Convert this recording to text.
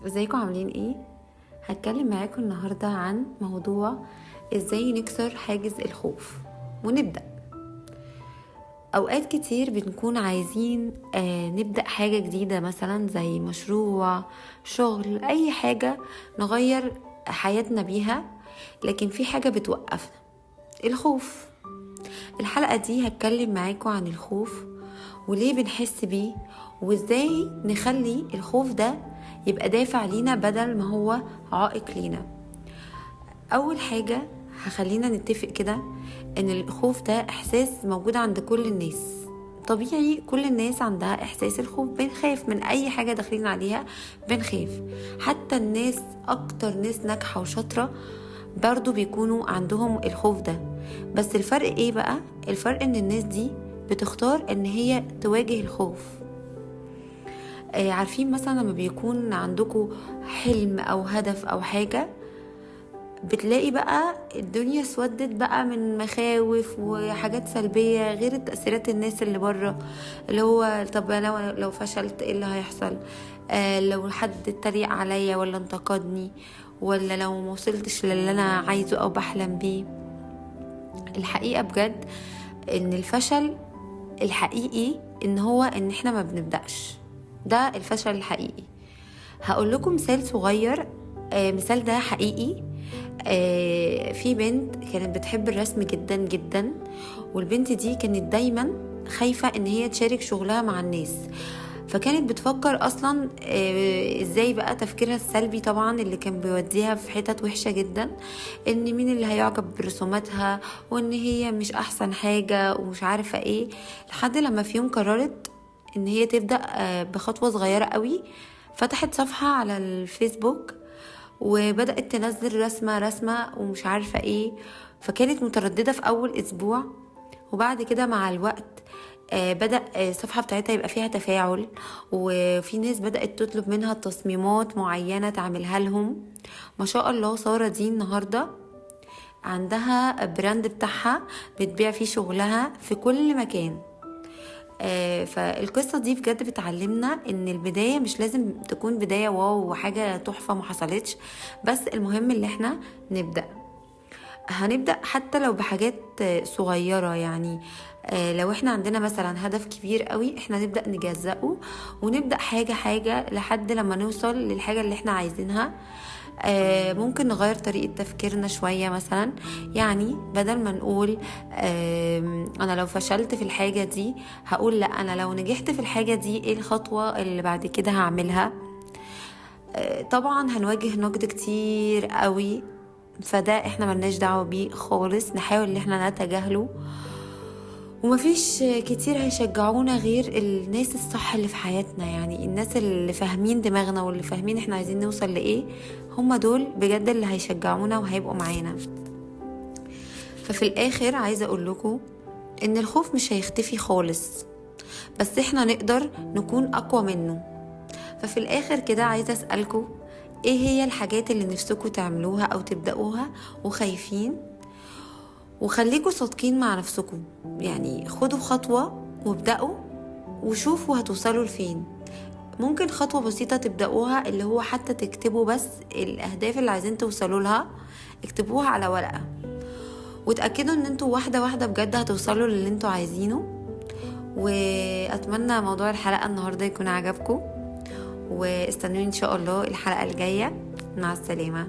ازيكم عاملين ايه؟ هتكلم معاكم النهاردة عن موضوع ازاي نكسر حاجز الخوف ونبدأ. اوقات كتير بنكون عايزين نبدأ حاجة جديدة، مثلا زي مشروع، شغل، اي حاجة نغير حياتنا بيها، لكن في حاجة بتوقفنا: الخوف. الحلقة دي هتكلم معاكم عن الخوف وليه بنحس بيه، وازاي نخلي الخوف ده يبقى دافع لينا بدل ما هو عائق لينا. اول حاجة هخلينا نتفق كده ان الخوف ده احساس موجود عند كل الناس. طبيعي كل الناس عندها احساس الخوف، بنخاف من اي حاجة داخلين عليها، بنخاف. حتى الناس اكتر ناس ناجحة وشاطرة برضو بيكونوا عندهم الخوف ده. بس الفرق ايه بقى؟ الفرق ان الناس دي بتختار ان هي تواجه الخوف. عارفين مثلا لما بيكون عندكم حلم او هدف او حاجة، بتلاقي بقى الدنيا اسودت بقى من مخاوف وحاجات سلبية، غير التأثيرات الناس اللي بره، اللي هو طب انا لو فشلت ايه اللي هيحصل؟ لو حد اتريق عليا ولا انتقدني، ولا لو موصلتش للي انا عايزه او بحلم بيه. الحقيقة بجد ان الفشل الحقيقي ان احنا ما بنبدأش. ده الفشل الحقيقي. هقول لكم مثال صغير. مثال ده حقيقي. في بنت كانت بتحب الرسم جدا جدا، والبنت دي كانت دايما خايفة ان هي تشارك شغلها مع الناس. فكانت بتفكر اصلا ازاي بقى تفكيرها السلبي طبعا اللي كان بيوديها في حتت وحشة جدا، ان مين اللي هيعجب برسوماتها، وان هي مش احسن حاجة ومش عارفة ايه. لحد لما في يوم قررت ان هي تبدأ بخطوة صغيرة قوي. فتحت صفحة على الفيسبوك وبدأت تنزل رسمة ومش عارفة ايه. فكانت مترددة في اول اسبوع، وبعد كده مع الوقت بدأ الصفحة بتاعتها يبقى فيها تفاعل، وفي ناس بدأت تطلب منها تصميمات معينة تعملها لهم. ما شاء الله سارة دي النهاردة عندها براند بتاعها بتبيع فيه شغلها في كل مكان. فالقصة دي بجد بتعلمنا ان البداية مش لازم تكون بداية واو وحاجة تحفة ما حصلتش، بس المهم اللي احنا نبدأ. هنبدأ حتى لو بحاجات صغيرة، يعني لو احنا عندنا مثلا هدف كبير قوي، احنا نبدأ نجزأه ونبدأ حاجة حاجة لحد لما نوصل للحاجة اللي احنا عايزينها. ممكن نغير طريقة تفكيرنا شوية، مثلا يعني بدل ما نقول انا لو فشلت في الحاجة دي، هقول لا، انا لو نجحت في الحاجة دي ايه الخطوة اللي بعد كده هعملها. طبعا هنواجه نقد كتير قوي، فده احنا ملناش دعوة بيه خالص، نحاول ان احنا نتجاهله. ومفيش كتير هيشجعونا غير الناس الصح اللي في حياتنا، يعني الناس اللي فاهمين دماغنا واللي فاهمين احنا عايزين نوصل لإيه. هم دول بجد اللي هيشجعونا وهيبقوا معانا. ففي الآخر عايزة أقول لكم إن الخوف مش هيختفي خالص، بس احنا نقدر نكون أقوى منه. ففي الآخر كده عايزة أسألكم، ايه هي الحاجات اللي نفسكم تعملوها أو تبدأوها وخايفين؟ وخليكوا صادقين مع نفسكم، يعني خدوا خطوة وابدأوا وشوفوا هتوصلوا لفين. ممكن خطوة بسيطة تبدأوها، اللي هو حتى تكتبوا بس الأهداف اللي عايزين توصلوا لها، اكتبوها على ورقة، وتأكدوا ان انتوا واحدة واحدة بجد هتوصلوا للي انتوا عايزينه. وأتمنى موضوع الحلقة النهاردة يكون عجبكم، واستنوني ان شاء الله الحلقة الجاية. مع السلامة.